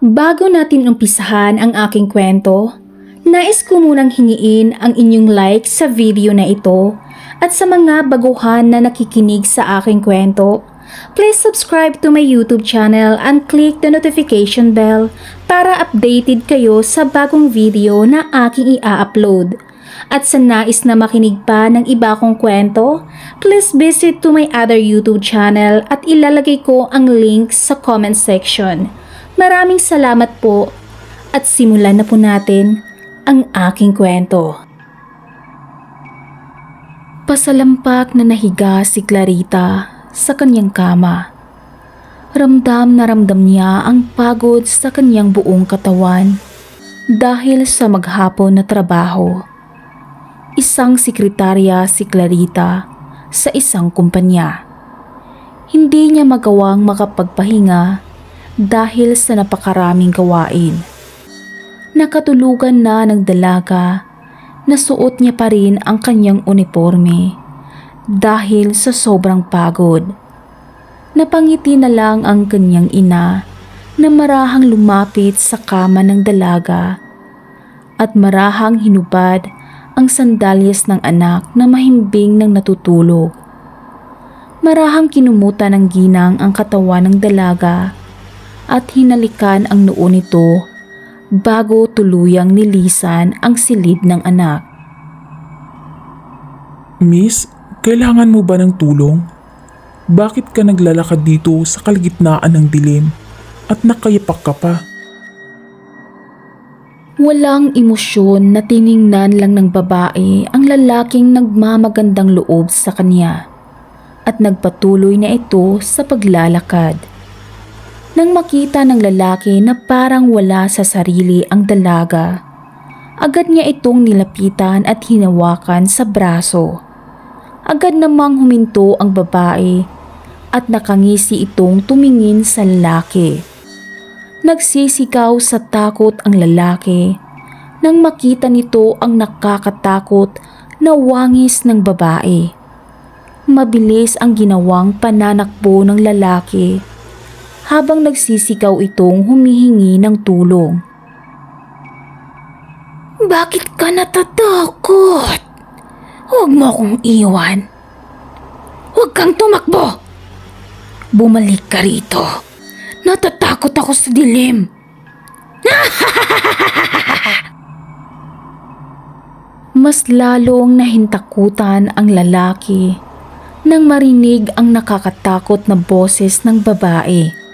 Bago natin umpisahan ang aking kwento, nais ko munang hingiin ang inyong like sa video na ito at sa mga baguhan na nakikinig sa aking kwento. Please subscribe to my YouTube channel and click the notification bell para updated kayo sa bagong video na aking i-upload. At sa nais na makinig pa ng iba kong kwento, please visit to my other YouTube channel at ilalagay ko ang link sa comment section. Maraming salamat po at simulan na po natin ang aking kwento. Pasalampak na nahiga si Clarita sa kanyang kama. Ramdam na ramdam niya ang pagod sa kanyang buong katawan dahil sa maghapon na trabaho. Isang sekretarya si Clarita sa isang kumpanya. Hindi niya magawang makapagpahinga dahil sa napakaraming gawain. Nakatulugan na ng dalaga, nasuot niya pa rin ang kanyang uniforme dahil sa sobrang pagod. Napangiti na lang ang kanyang ina na marahang lumapit sa kama ng dalaga at marahang hinubad ang sandalyas ng anak na mahimbing ng natutulog. Marahang kinumutan ng ginang ang katawan ng dalaga at hinalikan ang noo nito bago tuluyang nilisan ang silid ng anak. Miss, kailangan mo ba ng tulong? Bakit ka naglalakad dito sa kalagitnaan ng dilim at nakayapak ka pa? Walang emosyon na tiningnan lang ng babae ang lalaking nagmamagandang loob sa kanya at nagpatuloy na ito sa paglalakad. Nang makita ng lalaki na parang wala sa sarili ang dalaga, agad niya itong nilapitan at hinawakan sa braso. Agad namang huminto ang babae at nakangisi itong tumingin sa lalaki. Nagsisigaw sa takot ang lalaki nang makita nito ang nakakatakot na wangis ng babae. Mabilis ang ginawang pananakbo ng lalaki habang nagsisigaw itong humihingi ng tulong. Bakit ka natatakot? Huwag mo akong iwan. Huwag kang tumakbo. Bumalik ka rito. Natatakot ako sa dilim. Mas lalong nahintakutan ang lalaki nang marinig ang nakakatakot na boses ng babae.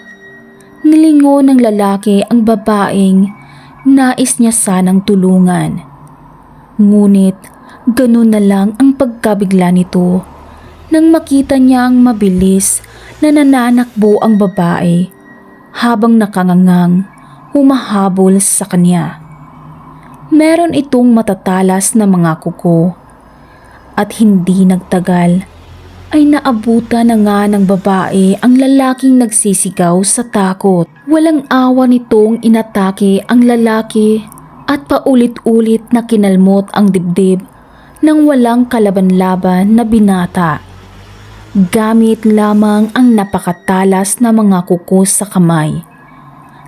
Nilingon ng lalaki ang babaeng nais niya sanang tulungan. Ngunit ganun na lang ang pagkabigla nito nang makita niyang mabilis na nananakbo ang babae habang nakangangang humahabol sa kanya. Meron itong matatalas na mga kuko at hindi nagtagal ay naabutan na nga ng babae ang lalaking nagsisigaw sa takot. Walang awa nitong inatake ang lalaki at paulit-ulit na kinalmot ang dibdib ng walang kalaban-laban na binata. Gamit lamang ang napakatalas na mga kuko sa kamay.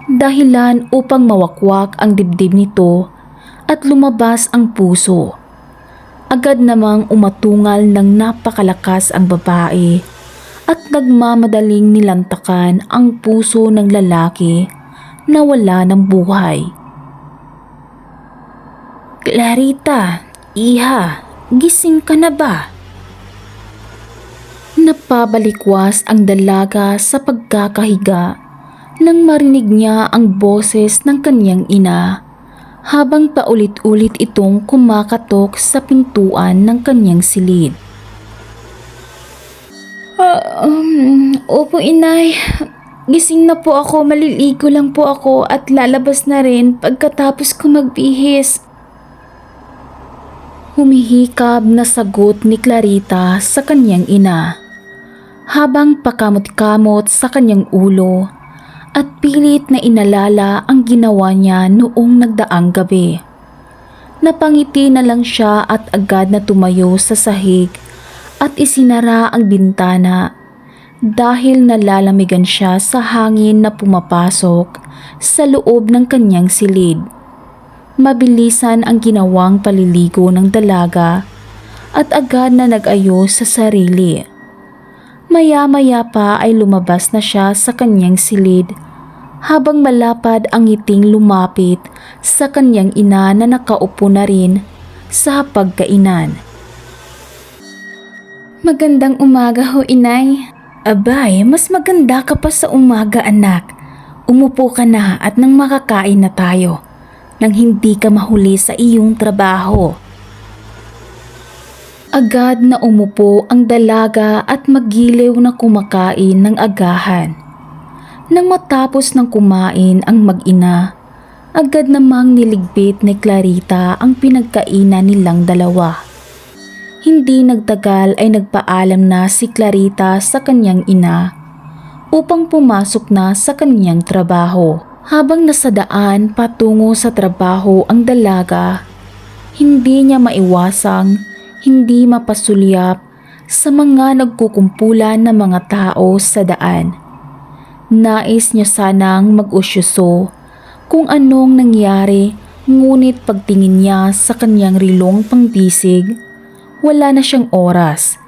Dahilan upang mawakwak ang dibdib nito at lumabas ang puso. Agad namang umatungal ng napakalakas ang babae at nagmamadaling nilantakan ang puso ng lalaki na wala ng buhay. Clarita, iha, gising ka na ba? Napabalikwas ang dalaga sa pagkakahiga nang marinig niya ang boses ng kanyang ina habang paulit-ulit itong kumakatok sa pintuan ng kanyang silid. Opo inay, gising na po ako, maliligo lang po ako at lalabas na rin pagkatapos ko magbihis. Humihikab na sagot ni Clarita sa kanyang ina habang pakamot-kamot sa kanyang ulo at pilit na inalala ang ginawa niya noong nagdaang gabi. Napangiti na lang siya at agad na tumayo sa sahig at isinara ang bintana dahil nalalamigan siya sa hangin na pumapasok sa loob ng kanyang silid. Mabilisan ang ginawang paliligo ng dalaga at agad na nag-ayos sa sarili. Maya-maya pa ay lumabas na siya sa kanyang silid habang malapad ang ngiting lumapit sa kanyang ina na nakaupo na rin sa pagkainan. Magandang umaga ho, inay. Abay, mas maganda ka pa sa umaga, anak. Umupo ka na at nang makakain na tayo nang hindi ka mahuli sa iyong trabaho. Agad na umupo ang dalaga at magiliw na kumakain ng agahan. Nang matapos ng kumain ang mag-ina, agad namang niligpit ni Clarita ang pinagkainan nilang dalawa. Hindi nagtagal ay nagpaalam na si Clarita sa kanyang ina upang pumasok na sa kanyang trabaho. Habang nasa daan patungo sa trabaho ang dalaga, hindi niya maiwasang hindi mapasulyap sa mga nagkukumpulan na mga tao sa daan. Nais niya sanang mag-usyuso kung anong nangyari, ngunit pagtingin niya sa kanyang rilong pangbisig, wala na siyang oras.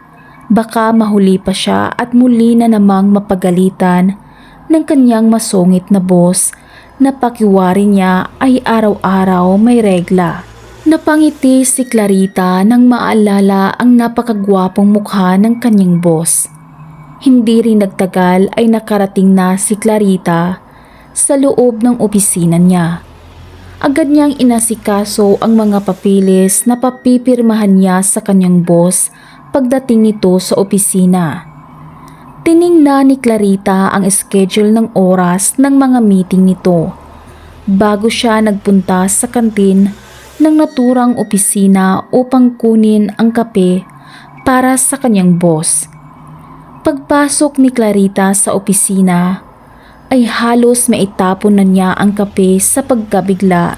Baka mahuli pa siya at muli na namang mapagalitan ng kanyang masungit na boss na pakiwari niya ay araw-araw may regla. Napangiti si Clarita nang maalala ang napakagwapong mukha ng kanyang boss. Hindi rin nagtagal ay nakarating na si Clarita sa loob ng opisina niya. Agad niyang inasikaso ang mga papilis na papipirmahan niya sa kanyang boss pagdating nito sa opisina. Tiningnan ni Clarita ang schedule ng oras ng mga meeting nito bago siya nagpunta sa kantin ng naturang opisina upang kunin ang kape para sa kanyang boss. Pagpasok ni Clarita sa opisina ay halos maitapon na niya ang kape sa pagkabigla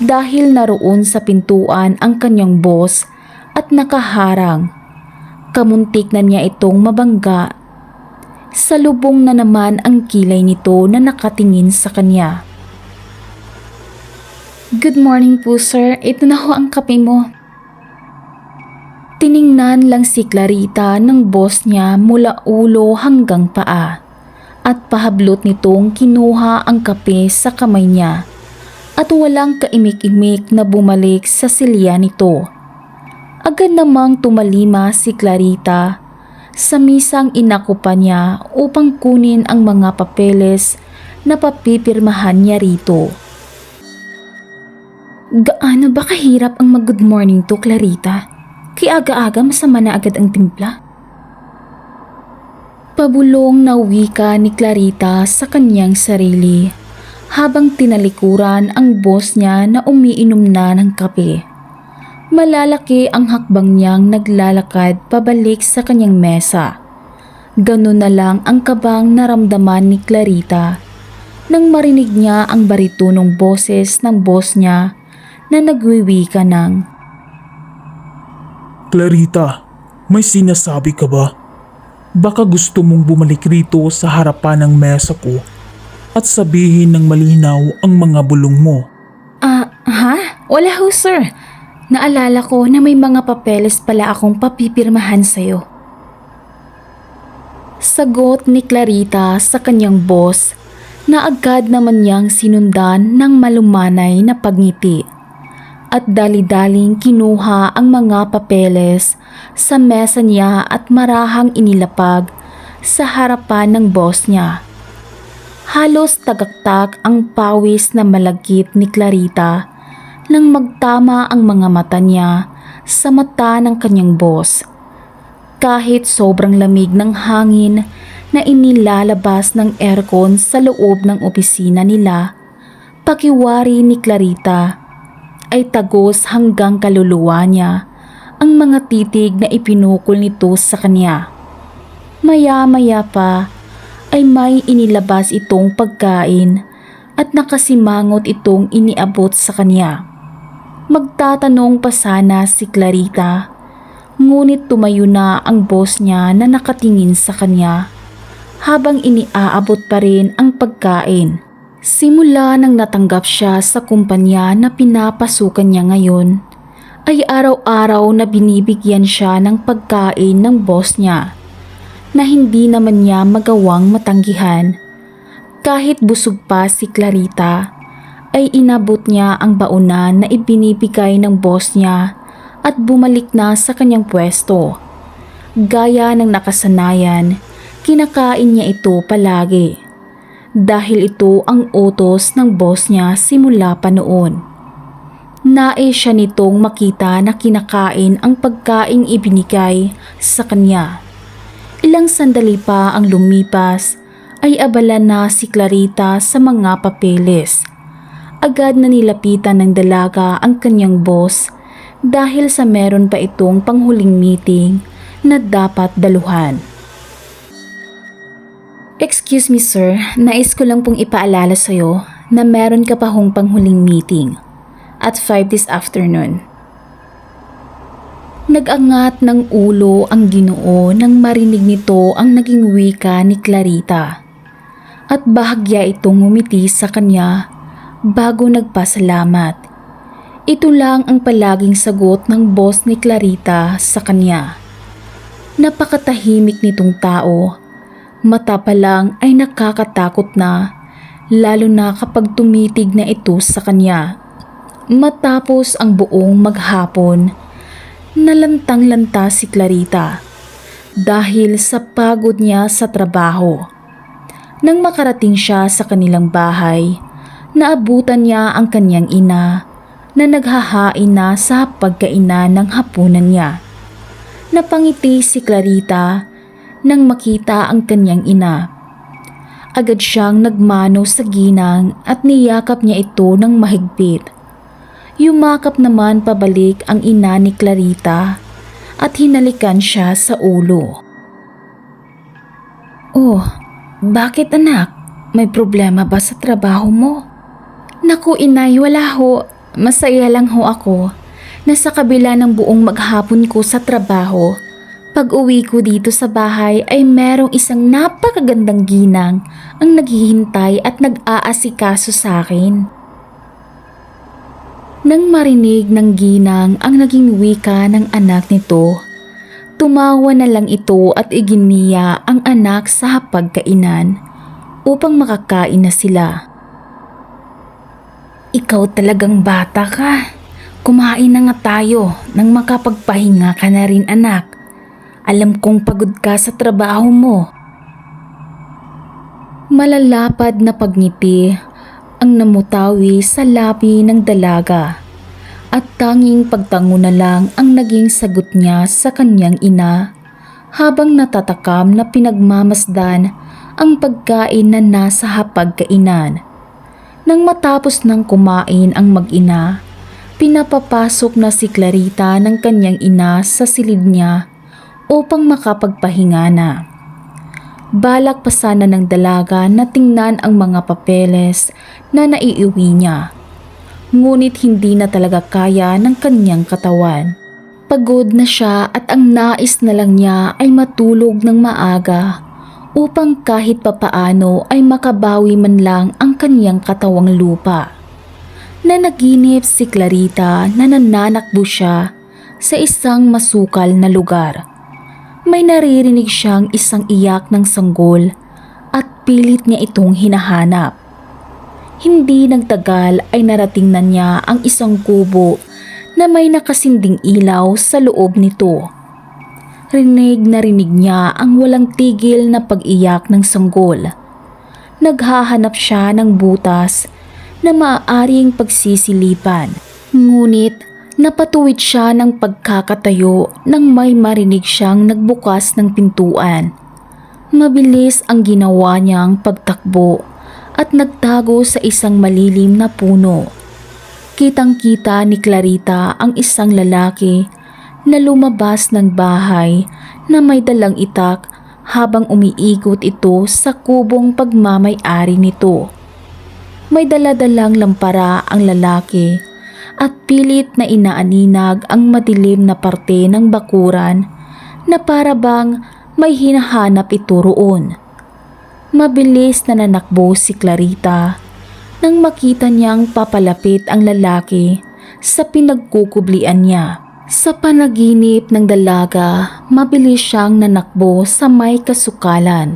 dahil naroon sa pintuan ang kanyang boss at nakaharang. Kamuntik na niya itong mabangga. Salubong na naman ang kilay nito na nakatingin sa kanya. Good morning po, sir. Ito na ho ang kape mo. Tiningnan lang si Clarita ng boss niya mula ulo hanggang paa at pahablot nitong kinuha ang kape sa kamay niya at walang kaimik-imik na bumalik sa silya nito. Agad namang tumalima si Clarita sa misang inakupa niya upang kunin ang mga papeles na papipirmahan niya rito. Gaano ba kahirap ang mag-good morning to, Clarita? Kaya aga-aga masama na agad ang timpla. Pabulong na wika ni Clarita sa kanyang sarili habang tinalikuran ang boss niya na umiinom na ng kape. Malalaki ang hakbang niyang naglalakad pabalik sa kanyang mesa. Ganun na lang ang kabang naramdaman ni Clarita nang marinig niya ang baritonong boses ng boss niya na nagwiwika ng, Clarita, may sinasabi ka ba? Baka gusto mong bumalik rito sa harapan ng mesa ko at sabihin ng malinaw ang mga bulong mo. Ha? Wala ho, sir. Naalala ko na may mga papeles pala akong papipirmahan sa'yo. Sagot ni Clarita sa kanyang boss na agad naman niyang sinundan ng malumanay na pagngiti at dali-daling kinuha ang mga papeles sa mesa niya at marahang inilapag sa harapan ng boss niya. Halos tagaktak ang pawis na malagkit ni Clarita nang magtama ang mga mata niya sa mata ng kanyang boss. Kahit sobrang lamig ng hangin na inilalabas ng aircon sa loob ng opisina nila, pakiwari ni Clarita ay tagos hanggang kaluluwa niya ang mga titig na ipinukol nito sa kanya. Maya-maya pa ay may inilabas itong pagkain at nakasimangot itong iniabot sa kanya. Magtatanong pa sana si Clarita, ngunit tumayo na ang boss niya na nakatingin sa kanya habang iniaabot pa rin ang pagkain. Simula nang natanggap siya sa kumpanya na pinapasukan niya ngayon, ay araw-araw na binibigyan siya ng pagkain ng boss niya na hindi naman niya magawang matanggihan. Kahit busog pa si Clarita, ay inabot niya ang baonan na ibinibigay ng boss niya at bumalik na sa kanyang pwesto. Gaya ng nakasanayan, kinakain niya ito palagi dahil ito ang utos ng boss niya simula pa noon. Nais siya nitong makita na kinakain ang pagkaing ibinigay sa kanya. Ilang sandali pa ang lumipas ay abala na si Clarita sa mga papeles. Agad na nilapitan ng dalaga ang kanyang boss dahil sa meron pa itong panghuling meeting na dapat daluhan. Excuse me sir, nais ko lang pong ipaalala sa'yo na meron ka pa hong panghuling meeting at 5 this afternoon. Nag-angat ng ulo ang Ginoo nang marinig nito ang naging wika ni Clarita at bahagya itong ngumiti sa kanya bago nagpasalamat. Ito lang ang palaging sagot ng boss ni Clarita sa kanya. Napakatahimik nitong tao. Mata pa lang ay nakakatakot na, lalo na kapag tumitig na ito sa kanya. Matapos ang buong maghapon, nalantang-lanta si Clarita dahil sa pagod niya sa trabaho. Nang makarating siya sa kanilang bahay, naabutan niya ang kanyang ina na naghahain na sa pagkainan ng hapunan niya. Napangiti si Clarita nang makita ang kanyang ina. Agad siyang nagmano sa ginang at niyakap niya ito ng mahigpit. Yumakap naman pabalik ang ina ni Clarita at hinalikan siya sa ulo. "Oh, bakit anak? May problema ba sa trabaho mo?" "Naku inay, wala ho. Masaya lang ho ako na sa kabila ng buong maghapon ko sa trabaho, pag uwi ko dito sa bahay ay merong isang napakagandang ginang ang naghihintay at nag-aasikaso sa akin." Nang marinig ng ginang ang naging wika ng anak nito, tumawa na lang ito at iginiya ang anak sa hapagkainan upang makakain na sila. "Ikaw talagang bata ka. Kumain na nga tayo nang makapagpahinga ka na rin anak. Alam kong pagod ka sa trabaho mo." Malalapad na pagngiti ang namutawi sa labi ng dalaga at tanging pagtango na lang ang naging sagot niya sa kanyang ina habang natatakam na pinagmamasdan ang pagkain na nasa hapagkainan. Nang matapos ng kumain ang mag-ina, pinapapasok na si Clarita ng kanyang ina sa silid niya upang makapagpahinga na. Balak pa sana ng dalaga na tingnan ang mga papeles na naiuwi niya. Ngunit hindi na talaga kaya ng kanyang katawan. Pagod na siya at ang nais na lang niya ay matulog ng maaga upang kahit papaano ay makabawi man lang ang kanyang katawang lupa. Nanaginip si Clarita na nananakbo siya sa isang masukal na lugar. May naririnig siyang isang iyak ng sanggol at pilit niya itong hinahanap. Hindi nagtagal ay narating na niya ang isang kubo na may nakasinding ilaw sa loob nito. Rinig na rinig niya ang walang tigil na pag-iyak ng sanggol. Naghahanap siya ng butas na maaaring pagsisilipan. Ngunit napatuwid siya ng pagkakatayo nang may marinig siyang nagbukas ng pintuan. Mabilis ang ginawa niyang pagtakbo at nagtago sa isang malilim na puno. Kitang-kita ni Clarita ang isang lalaki na lumabas ng bahay na may dalang itak habang umiikot ito sa kubong pagmamay-ari nito. May daladalang lampara ang lalaki at pilit na inaaninag ang madilim na parte ng bakuran na para bang may hinahanap ito roon. Mabilis na nanakbo si Clarita nang makita niyang papalapit ang lalaki sa pinagkukublian niya. Sa panaginip ng dalaga, mabilis siyang nanakbo sa may kasukalan.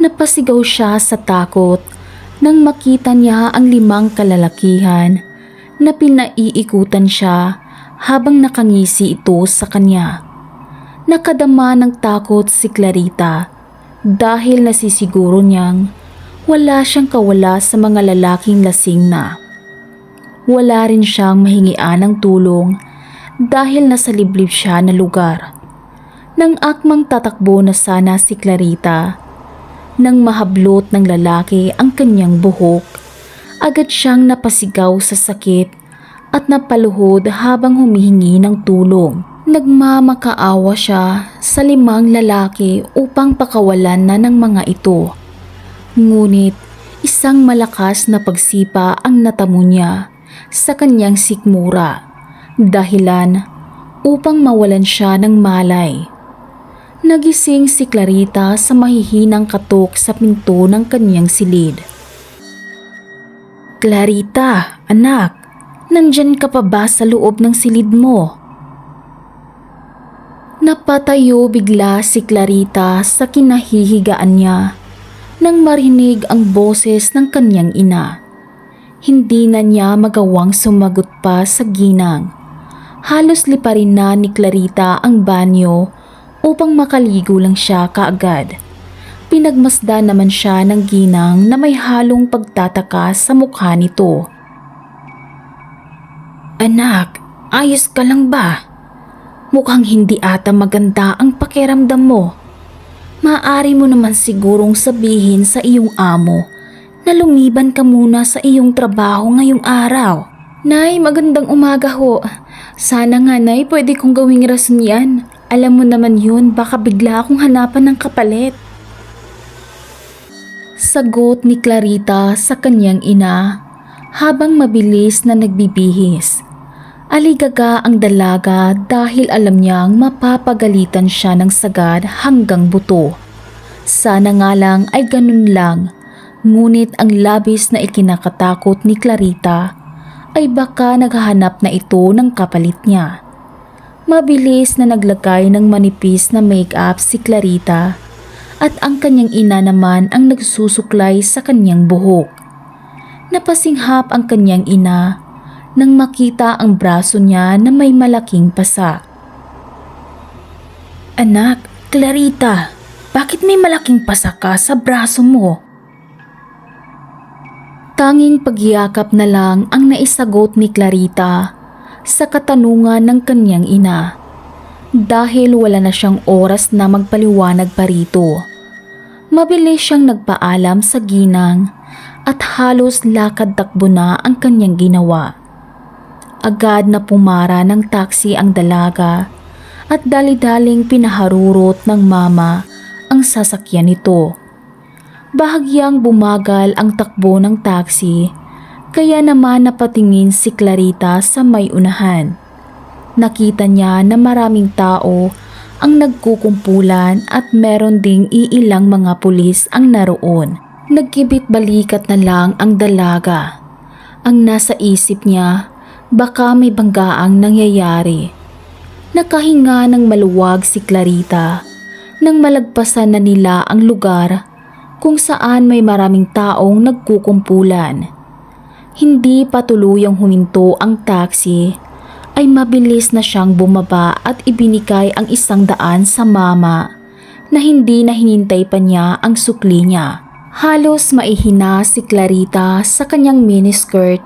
Napasigaw siya sa takot nang makita niya ang 5 kalalakihan na pinaiikutan siya habang nakangisi ito sa kanya. Nakadama ng takot si Clarita dahil nasisiguro niyang wala siyang kawala sa mga lalaking lasing na. Wala rin siyang mahingian ng tulong dahil nasa liblib siya na lugar. Nang akmang tatakbo na sana si Clarita, nang mahablot ng lalaki ang kanyang buhok, agad siyang napasigaw sa sakit at napaluhod habang humihingi ng tulong. Nagmamakaawa siya sa 5 lalaki upang pakawalan na ng mga ito. Ngunit isang malakas na pagsipa ang natamo niya sa kanyang sikmura, dahilan upang mawalan siya ng malay. Nagising si Clarita sa mahihinang katok sa pinto ng kanyang silid. "Clarita, anak, nandyan ka pa ba sa loob ng silid mo?" Napatayo bigla si Clarita sa kinahihigaan niya nang marinig ang boses ng kanyang ina. Hindi na niya magawang sumagot pa sa ginang. Halos liparin na ni Clarita ang banyo upang makaligo lang siya kaagad. Pinagmasdan naman siya ng ginang na may halong pagtataka sa mukha nito. "Anak, ayos ka lang ba? Mukhang hindi ata maganda ang pakiramdam mo. Maaari mo naman sigurong sabihin sa iyong amo na lumiban ka muna sa iyong trabaho ngayong araw." "Nay, magandang umaga ho. Sana nga, Nay, pwede kong gawing rason yan. Alam mo naman yun, baka bigla akong hanapan ng kapalit." Sagot ni Clarita sa kanyang ina habang mabilis na nagbibihis. Aligaga ang dalaga dahil alam niyang mapapagalitan siya ng sagad hanggang buto. Sana nga lang ay ganun lang, ngunit ang labis na ikinakatakot ni Clarita ay baka naghahanap na ito ng kapalit niya. Mabilis na naglagay ng manipis na make-up si Clarita at ang kanyang ina naman ang nagsusuklay sa kanyang buhok. Napasinghap ang kanyang ina nang makita ang braso niya na may malaking pasa. "Anak, Clarita, bakit may malaking pasa ka sa braso mo?" Tanging pagyakap na lang ang naisagot ni Clarita sa katanungan ng kanyang ina dahil wala na siyang oras na magpaliwanag pa rito. Mabilis siyang nagpaalam sa ginang at halos lakad-takbo na ang kanyang ginawa. Agad na pumara ng taxi ang dalaga at dali-daling pinaharurot ng mama ang sasakyan nito. Bahagyang bumagal ang takbo ng taxi, kaya naman napatingin si Clarita sa may unahan. Nakita niya na maraming tao ang nagkukumpulan at meron ding iilang mga pulis ang naroon. Nagkibit balikat na lang ang dalaga. Ang nasa isip niya, baka may banggaang nangyayari. Nakahinga ng maluwag si Clarita nang malagpasan na nila ang lugar kung saan may maraming taong nagkukumpulan. Hindi pa tuluyang huminto ang taxi ay mabilis na siyang bumaba at ibinikay ang 100 sa mama na hindi na hinintay pa niya ang sukli niya. Halos maihina si Clarita sa kanyang miniskirt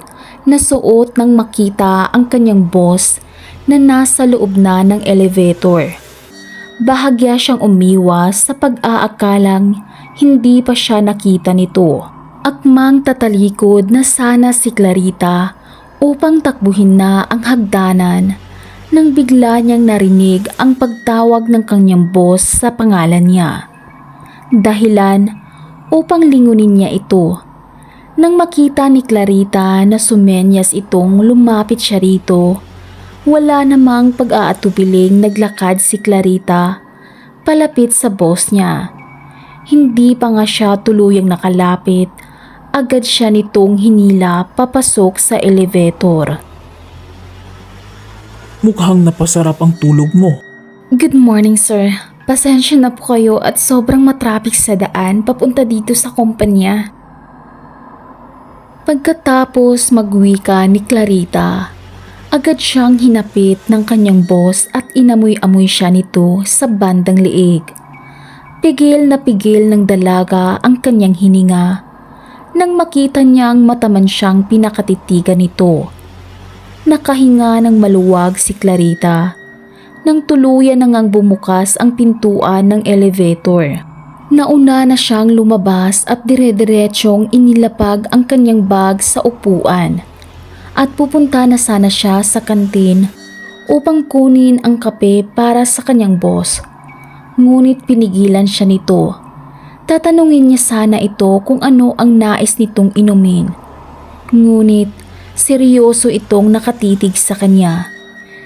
na suot nang makita ang kanyang boss na nasa loob na ng elevator. Bahagya siyang umiwas sa pag-aakalang hindi pa siya nakita nito. Akmang tatalikod na sana si Clarita upang takbuhin na ang hagdanan nang bigla niyang narinig ang pagtawag ng kanyang boss sa pangalan niya. Dahilan upang lingunin niya ito. Nang makita ni Clarita na sumenyas itong lumapit siya rito, wala namang pag-aatubiling naglakad si Clarita palapit sa boss niya. Hindi pa nga siya tuluyang nakalapit Agad siya nitong hinila papasok sa elevator. Mukhang napasarap ang tulog mo. Good morning, sir. Pasensya na po kayo at sobrang matraffic sa daan papunta dito sa kumpanya. Pagkatapos magwika ni Clarita, agad siyang hinapit ng kanyang boss at inamoy-amoy siya nito sa bandang liig. Pigil ng dalaga ang kanyang hininga nang makita niyang mataman siyang pinakatitigan nito. Nakahinga ng maluwag si Clarita nang tuluyan na ngang bumukas ang pintuan ng elevator. Nauna na siyang lumabas at dire-diretsyong inilapag ang kanyang bag sa upuan at pupunta na sana siya sa kantin upang kunin ang kape para sa kanyang boss. Ngunit pinigilan siya nito. Tatanungin niya sana ito kung ano ang nais nitong inumin. Ngunit seryoso itong nakatitig sa kanya.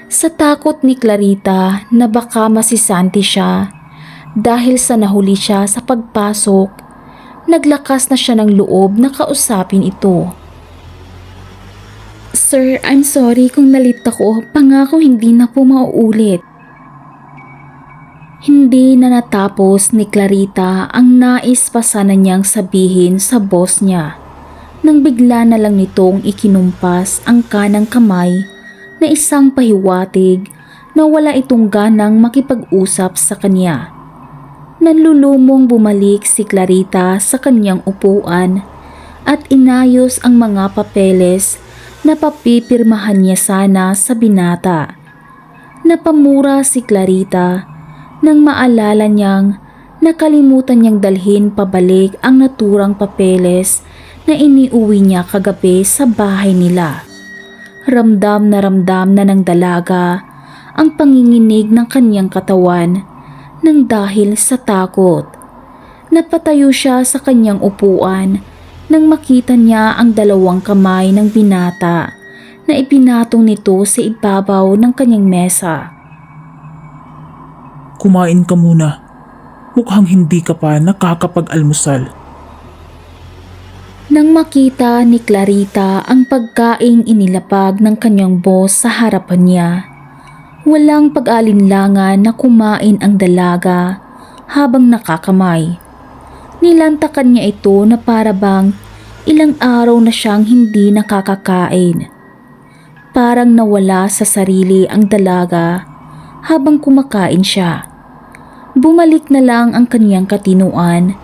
Sa takot ni Clarita na baka masisanti siya dahil sa nahuli siya sa pagpasok, naglakas na siya ng loob na kausapin ito. Sir, I'm sorry kung nalit ako. Pangako hindi na po mauulit. Hindi na natapos ni Clarita ang nais pa sana niyang sabihin sa boss niya nang bigla na lang nitong ikinumpas ang kanang kamay na isang pahiwatig na wala itong ganang makipag-usap sa kanya. Nanlulumong bumalik si Clarita sa kanyang upuan at inayos ang mga papeles na papipirmahan niya sana sa binata. Napamura si Clarita nang maalala niyang nakalimutan niyang dalhin pabalik ang naturang papeles na iniuwi niya kagabi sa bahay nila. Ramdam na ng dalaga ang panginginig ng kanyang katawan nang dahil sa takot. Napatayo siya sa kanyang upuan nang makita niya ang dalawang kamay ng binata na ipinatong nito sa ibabaw ng kanyang mesa. Kumain ka muna. Mukhang hindi ka pa nakakapag-almusal. Nang makita ni Clarita ang pagkaing inilapag ng kanyang boss sa harapan niya, walang pag-alinlangan na kumain ang dalaga habang nakakamay. Nilantakan niya ito na para bang ilang araw na siyang hindi nakakakain. Parang nawala sa sarili ang dalaga habang kumakain siya. Bumalik na lang ang kanyang katinuan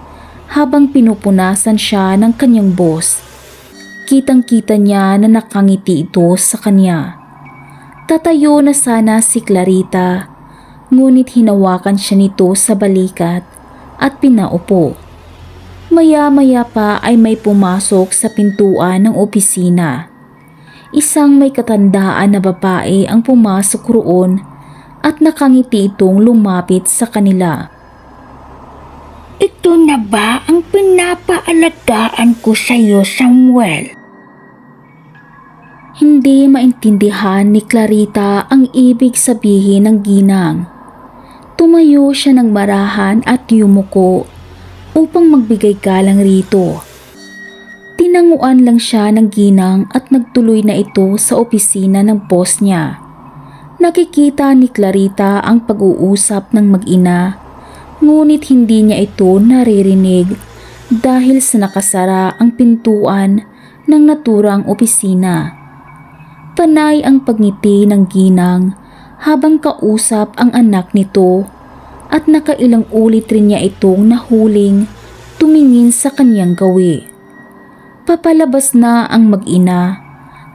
habang pinupunasan siya ng kanyang boss. Kitang-kita niya na nakangiti ito sa kanya. Tatayo na sana si Clarita, ngunit hinawakan siya nito sa balikat at pinaupo. Maya-maya pa ay may pumasok sa pintuan ng opisina. Isang may katandaan na babae ang pumasok roon at nakangiti itong lumapit sa kanila. Ito na ba ang pinapaalagaan ko sa iyo, Samuel? Hindi maintindihan ni Clarita ang ibig sabihin ng ginang. Tumayo siya ng marahan at yumuko upang magbigay galang rito. Tinanguan lang siya ng ginang at nagtuloy na ito sa opisina ng boss niya. Nakikita ni Clarita ang pag-uusap ng mag-ina, ngunit hindi niya ito naririnig dahil sa nakasara ang pintuan ng naturang opisina. Panay ang pagngiti ng ginang habang kausap ang anak nito at nakailang ulit rin niya itong nahuling tumingin sa kanyang gawi. Papalabas na ang mag-ina,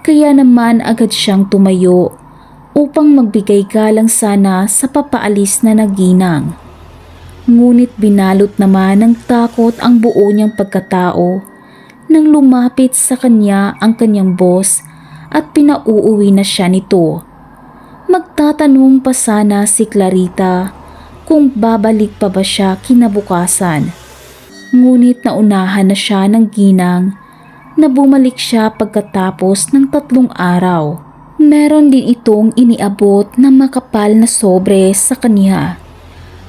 kaya naman agad siyang tumayo upang magbigay galang sana sa papaalis na naginang. Ngunit binalot naman ng takot ang buo niyang pagkatao nang lumapit sa kanya ang kanyang boss at pinauuwi na siya nito. Magtatanong pa sana si Clarita kung babalik pa ba siya kinabukasan. Ngunit naunahan na siya ng ginang na bumalik siya pagkatapos ng 3 araw. Meron din itong iniabot na makapal na sobre sa kanya.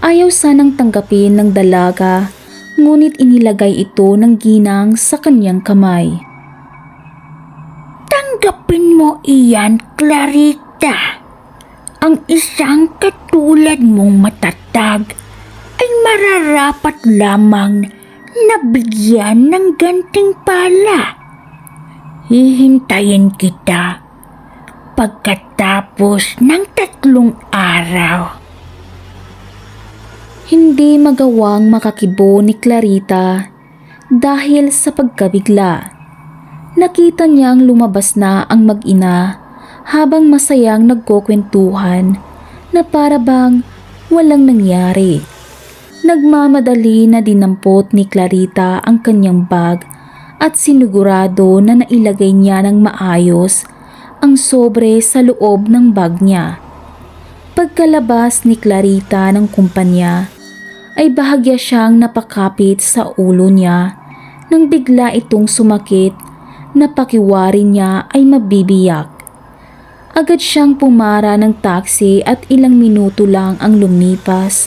Ayaw sanang tanggapin ng dalaga, ngunit inilagay ito ng ginang sa kanyang kamay. Tanggapin mo iyan, Clarita. Ang isang katulad mong matatag ay mararapat lamang na bigyan ng gantimpala. Hihintayin kita pagkatapos ng 3 araw. Hindi magawang makakibo ni Clarita dahil sa pagkabigla. Nakita niyang lumabas na ang mag-ina habang masayang nagkukwentuhan na para bang walang nangyari. Nagmamadali na dinampot ni Clarita ang kanyang bag at sinigurado na nailagay niya ng maayos ang sobre sa loob ng bag niya. Pagkalabas ni Clarita ng kumpanya, ay bahagya siyang napakapit sa ulo niya nang bigla itong sumakit na pakiwari niya ay mabibiyak. Agad siyang pumara ng taxi at ilang minuto lang ang lumipas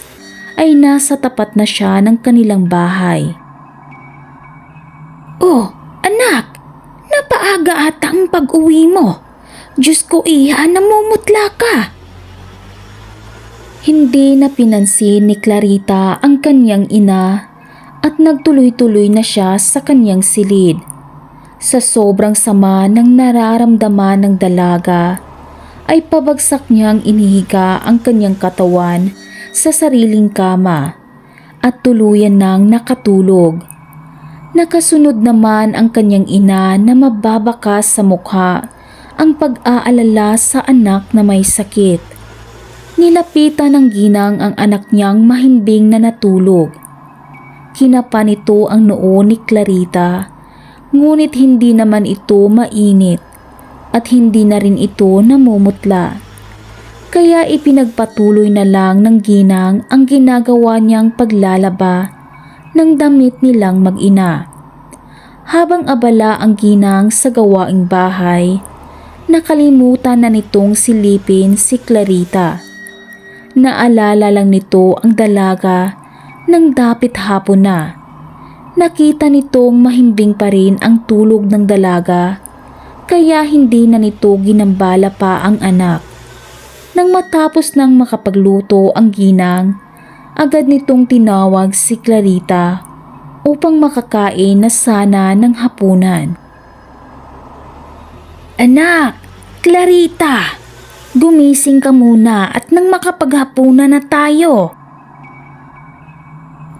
ay nasa tapat na siya ng kanilang bahay. Oh, anak! Napaaga ata ang pag-uwi mo. Diyos ko, iha, namumutla ka. Hindi na pinansin ni Clarita ang kanyang ina at nagtuloy-tuloy na siya sa kanyang silid. Sa sobrang sama ng nararamdaman ng dalaga, ay pabagsak niyang inihiga ang kanyang katawan sa sariling kama at tuluyan nang nakatulog. Nakasunod naman ang kanyang ina na mababakas sa mukha ang pag-aalala sa anak na may sakit. Nilapitan ng ginang ang anak niyang mahimbing na natulog. Kinapa nito ang noo ni Clarita, ngunit hindi naman ito mainit at hindi na rin ito namumutla. Kaya ipinagpatuloy na lang ng ginang ang ginagawa niyang paglalaba ng damit nilang mag-ina. Habang abala ang ginang sa gawaing bahay, nakalimutan na nitong silipin si Clarita. Naalala lang nito ang dalaga nang dapit hapon na. Nakita nitong mahimbing pa rin ang tulog ng dalaga, kaya hindi na nito ginambala pa ang anak. Nang matapos nang makapagluto ang ginang, agad nitong tinawag si Clarita upang makakain na sana ng hapunan. Anak, Clarita! Gumising ka muna at nang makapaghapunan na tayo.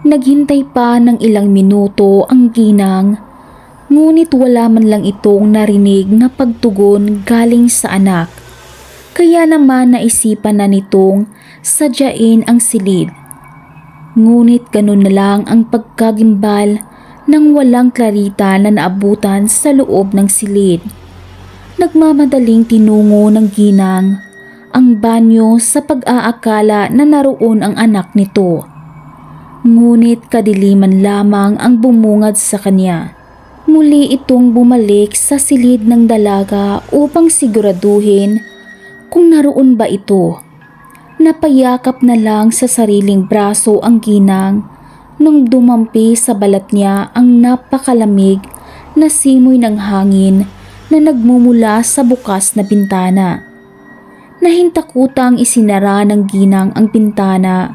Naghintay pa ng ilang minuto ang ginang, ngunit wala man lang itong narinig na pagtugon galing sa anak. Kaya naman naisipan na nitong sadyain ang silid. Ngunit ganun na lang ang pagkagimbal nang walang Clarita na naabutan sa loob ng silid. Nagmamadaling tinungo ng ginang ang banyo sa pag-aakala na naroon ang anak nito. Ngunit kadiliman lamang ang bumungad sa kanya. Muli itong bumalik sa silid ng dalaga upang siguraduhin kung naroon ba ito. Napayakap na lang sa sariling braso ang ginang nung dumampi sa balat niya ang napakalamig na simoy ng hangin na nagmumula sa bukas na bintana. Nahintakutang isinara ng ginang ang bintana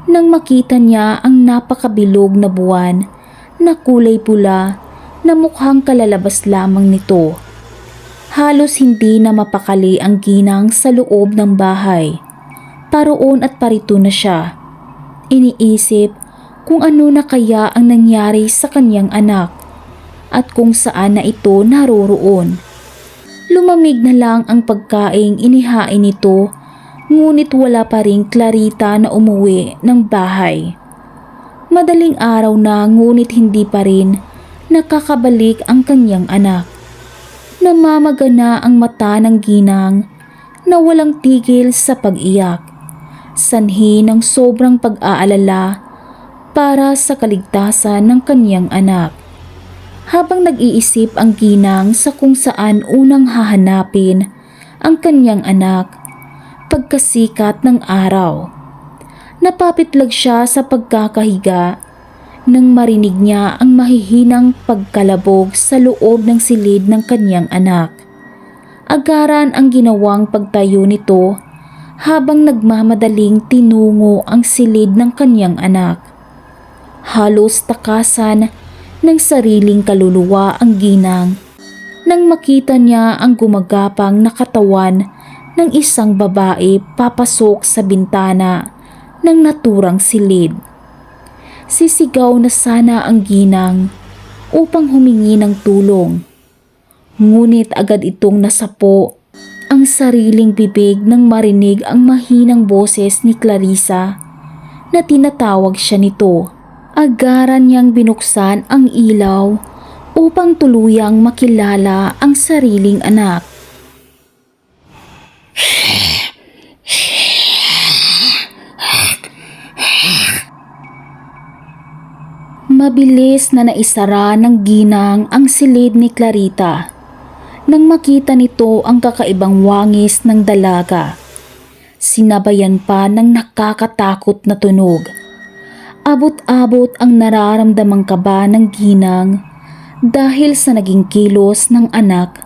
nang makita niya ang napakabilog na buwan na kulay pula na mukhang kalalabas lamang nito. Halos hindi na mapakali ang ginang sa loob ng bahay. Paroon at parito na siya. Iniisip kung ano na kaya ang nangyari sa kanyang anak at kung saan na ito naroroon. Lumamig na lang ang pagkaing inihain nito, ngunit wala pa ring Clarita na umuwi ng bahay. Madaling araw na ngunit hindi pa rin nakakabalik ang kanyang anak. Namamagana ang mata ng ginang na walang tigil sa pag-iyak, sanhi ng sobrang pag-aalala para sa kaligtasan ng kanyang anak. Habang nag-iisip ang ginang sa kung saan unang hahanapin ang kanyang anak, pagkasikat ng araw. Napapitlag siya sa pagkakahiga, nang marinig niya ang mahihinang pagkalabog sa loob ng silid ng kanyang anak. Agaran ang ginawang pagtayo nito habang nagmamadaling tinungo ang silid ng kanyang anak. Halos takasan ng sariling kaluluwa ang ginang nang makita niya ang gumagapang na katawan ng isang babae papasok sa bintana ng naturang silid. Sisigaw na sana ang ginang upang humingi ng tulong. Ngunit agad itong nasapo ang sariling bibig nang marinig ang mahinang boses ni Clarissa na tinatawag siya nito. Agaran niyang binuksan ang ilaw upang tuluyang makilala ang sariling anak. Mabilis na naisara ng ginang ang silid ni Clarita nang makita nito ang kakaibang wangis ng dalaga. Sinabayan pa ng nakakatakot na tunog. Abot-abot ang nararamdamang kaba ng ginang dahil sa naging kilos ng anak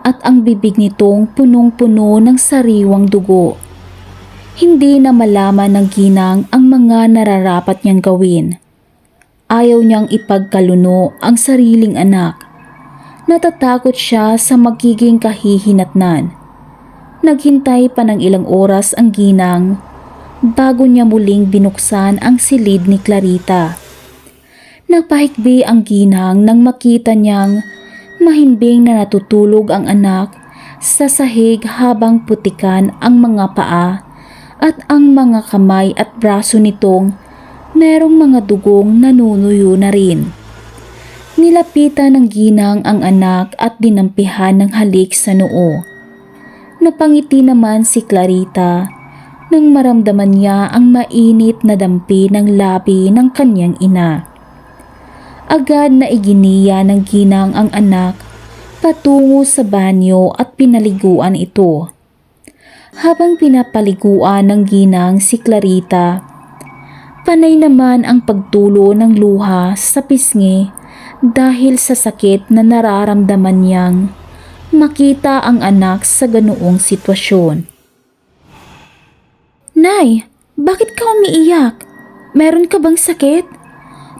at ang bibig nitong punong-puno ng sariwang dugo. Hindi na malaman ng ginang ang mga nararapat niyang gawin. Ayaw niyang ipagkaluno ang sariling anak. Natatakot siya sa magiging kahihinatnan. Naghintay pa ng ilang oras ang ginang bago niya muling binuksan ang silid ni Clarita. Napahikbi ang ginang nang makita niyang mahimbing na natutulog ang anak sa sahig habang putikan ang mga paa at ang mga kamay at braso nitong merong mga dugong nanunuyo na rin. Nilapitan ng ginang ang anak at dinampihan ng halik sa noo. Napangiti naman si Clarita nang maramdaman niya ang mainit na dampi ng labi ng kanyang ina. Agad na iginiya ng ginang ang anak patungo sa banyo at pinaliguan ito. Habang pinapaliguan ng ginang si Clarita, panay naman ang pagtulo ng luha sa pisngi dahil sa sakit na nararamdaman niyang makita ang anak sa ganoong sitwasyon. Nay, bakit ka umiiyak? Meron ka bang sakit?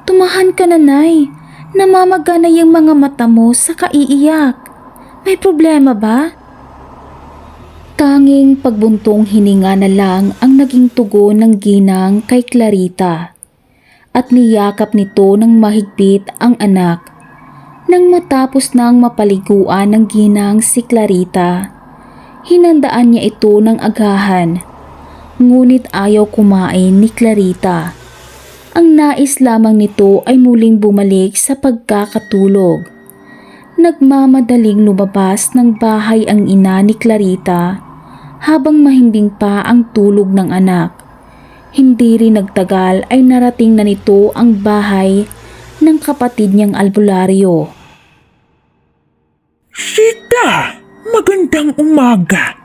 Tumahan ka na, Nay. Namamaga na yung mga mata mo sa kaiiyak. May problema ba? Tanging pagbuntong hininga na lang ang naging tugon ng ginang kay Clarita at niyakap nito ng mahigpit ang anak. Nang matapos nang mapaliguan ng ginang si Clarita, hinandaan niya ito ng agahan. Ngunit ayaw kumain ni Clarita. Ang nais lamang nito ay muling bumalik sa pagkakatulog. Nagmamadaling lumabas ng bahay ang ina ni Clarita habang mahimbing pa ang tulog ng anak. Hindi rin nagtagal ay narating na nito ang bahay ng kapatid niyang albularyo. Sita, magandang umaga.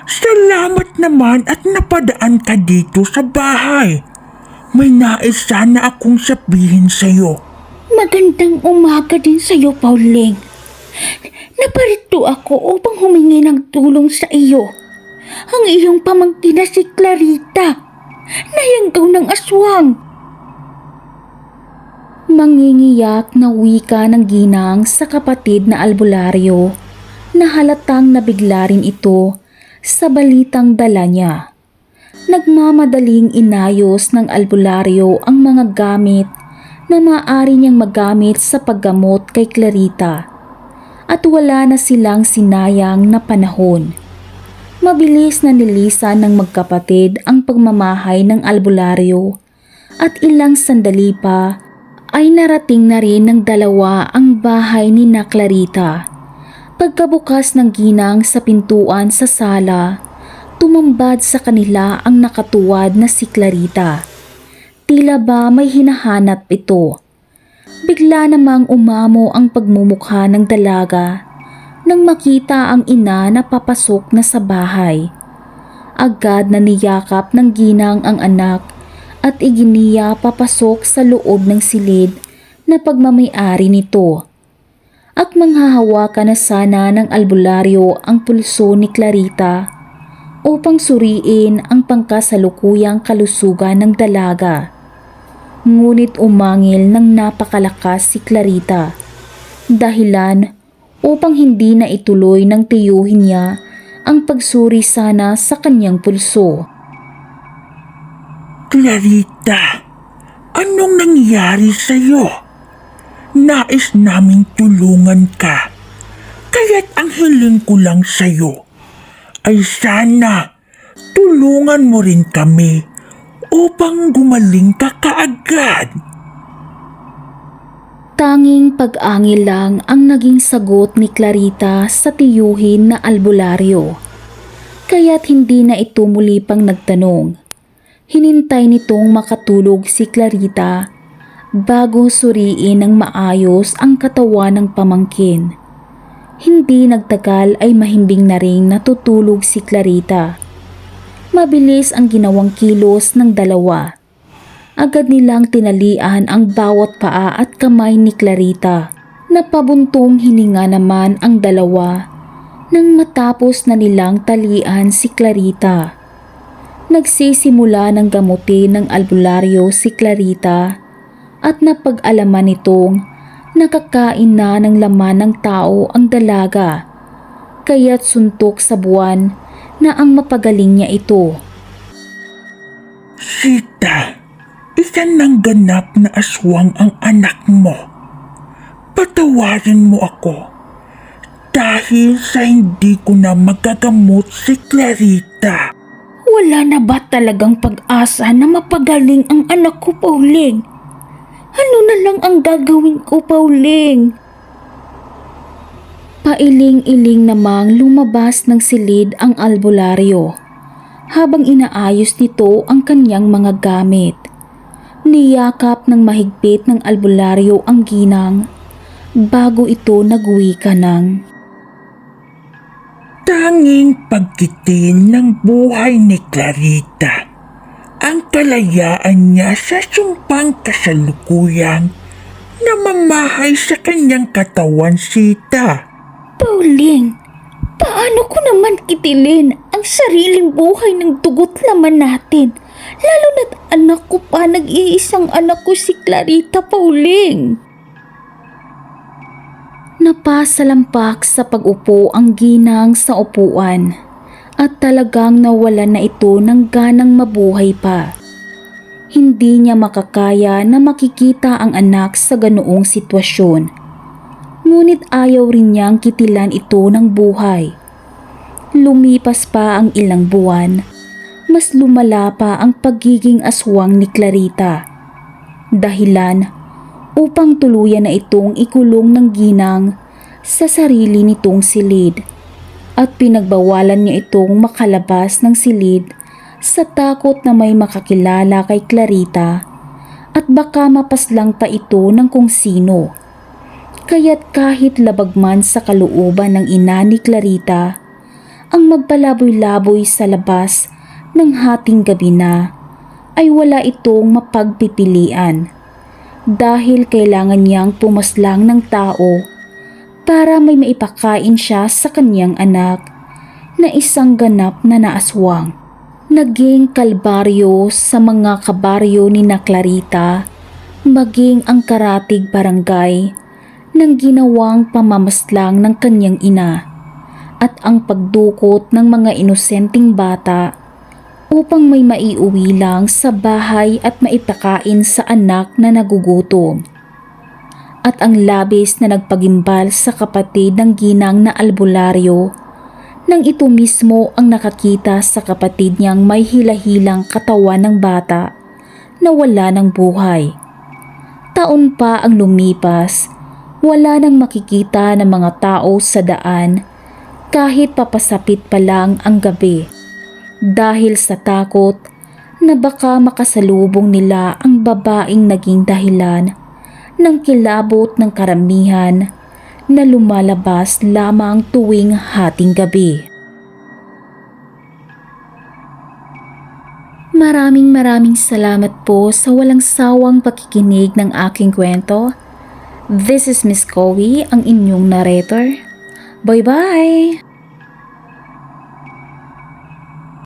Salamat naman at napadaan ka dito sa bahay. May nais sana akong sabihin sa'yo. Magandang umaga din sa'yo, Pauling. Naparito ako upang humingi ng tulong sa iyo. Ang iyong pamangkin na si Clarita, nayanggaw ng aswang. Mangingiyak na wika ng ginang sa kapatid na albularyo na halatang nabigla rin ito sa balitang dala niya. Nagmamadaling inayos ng albularyo ang mga gamit na maaari niyang magamit sa paggamot kay Clarita at wala na silang sinayang na panahon. Mabilis na nilisan ng magkapatid ang pagmamahay ng albularyo at ilang sandali pa ay narating na rin ng dalawa ang bahay ni na Clarita. Pagkabukas ng ginang sa pintuan sa sala, tumambad sa kanila ang nakatuwad na si Clarita. Tila ba may hinahanap ito. Bigla namang umamo ang pagmumukha ng dalaga nang makita ang ina na papasok na sa bahay. Agad na niyakap ng ginang ang anak at iginiya papasok sa loob ng silid na pagmamayari nito. At manghahawakan na sana ng albularyo ang pulso ni Clarita upang suriin ang pangkasalukuyang kalusugan ng dalaga. Ngunit umangil ng napakalakas si Clarita, dahilan upang hindi na ituloy ng tiyuhin niya ang pagsuri sana sa kanyang pulso. Clarita, anong nangyari sa'yo? Nais naming tulungan ka. Kaya't ang hiling ko lang sa'yo ay sana tulungan mo rin kami upang gumaling ka kaagad. Tanging pag-angil lang ang naging sagot ni Clarita sa tiyuhin na albularyo. Kaya't hindi na ito muli pang nagtanong. Hinintay nitong makatulog si Clarita bago suriin ng maayos ang katawan ng pamangkin. Hindi nagtagal ay mahimbing na ring natutulog si Clarita. Mabilis ang ginawang kilos ng dalawa. Agad nilang tinalian ang bawat paa at kamay ni Clarita. Napabuntong hininga naman ang dalawa nang matapos na nilang talian si Clarita. Nagsisimula ng gamutin ng albularyo si Clarita at napag-alaman nitong nakakain na ng laman ng tao ang dalaga, kaya't suntok sa buwan na ang mapagaling niya ito. Sita, iyan ng ganap na aswang ang anak mo. Patawarin mo ako dahil sa hindi ko na magagamot si Clarita. Wala na ba talagang pag-asa na mapagaling ang anak ko, Pauling? Ano na lang ang gagawin ko, Pauling? Pailing-iling namang lumabas ng silid ang albularyo habang inaayos nito ang kanyang mga gamit. Niyakap ng mahigpit ng albularyo ang ginang bago ito nagwika ng, Tanging pagkitin ng buhay ni Clarita ang kalayaan niya sa sumpang kasalukuyang namamahay sa kanyang katawan, Sita. Pauling, paano ko naman kitilin ang sariling buhay ng dugo't laman natin? Lalo na't anak ko pa, nag-iisang anak ko si Clarita, Pauling. napasalampak sa pag-upo ang ginang sa upuan at talagang nawalan na ito ng ganang mabuhay pa. Hindi niya makakaya na makikita ang anak sa ganoong sitwasyon. Ngunit ayaw rin niyang kitilan ito ng buhay. Lumipas pa ang ilang buwan, mas lumala pa ang pagiging aswang ni Clarita. Dahilan upang tuluyan na itong ikulong ng ginang sa sarili nitong silid at pinagbawalan niya itong makalabas ng silid sa takot na may makakilala kay Clarita at baka mapaslang pa ito ng kung sino. Kaya't kahit labag man sa kalooban ng ina ni Clarita ang magpalaboy-laboy sa labas ng hating gabi na, ay wala itong mapagpipilian dahil kailangan niyang pumaslang ng tao para may maipakain siya sa kanyang anak na isang ganap na naaswang. Naging kalbaryo sa mga kabaryo ni na Clarita maging ang karatig barangay ng ginawang pamamaslang ng kanyang ina at ang pagdukot ng mga inosenteng bata upang may maiuwi lang sa bahay at maipakain sa anak na nagugutom. At ang labis na nagpagimbal sa kapatid ng ginang na albularyo nang ito mismo ang nakakita sa kapatid niyang may hilahilang katawan ng bata na wala ng buhay. Taon pa ang lumipas, wala nang makikita ng mga tao sa daan kahit papasapit pa lang ang gabi dahil sa takot na baka makasalubong nila ang babaeng naging dahilan ng kilabot ng karamihan na lumalabas lamang tuwing hating gabi. Maraming salamat po sa walang sawang pakikinig ng aking kwento. This is Miss Kowi, ang inyong narrator. Bye-bye!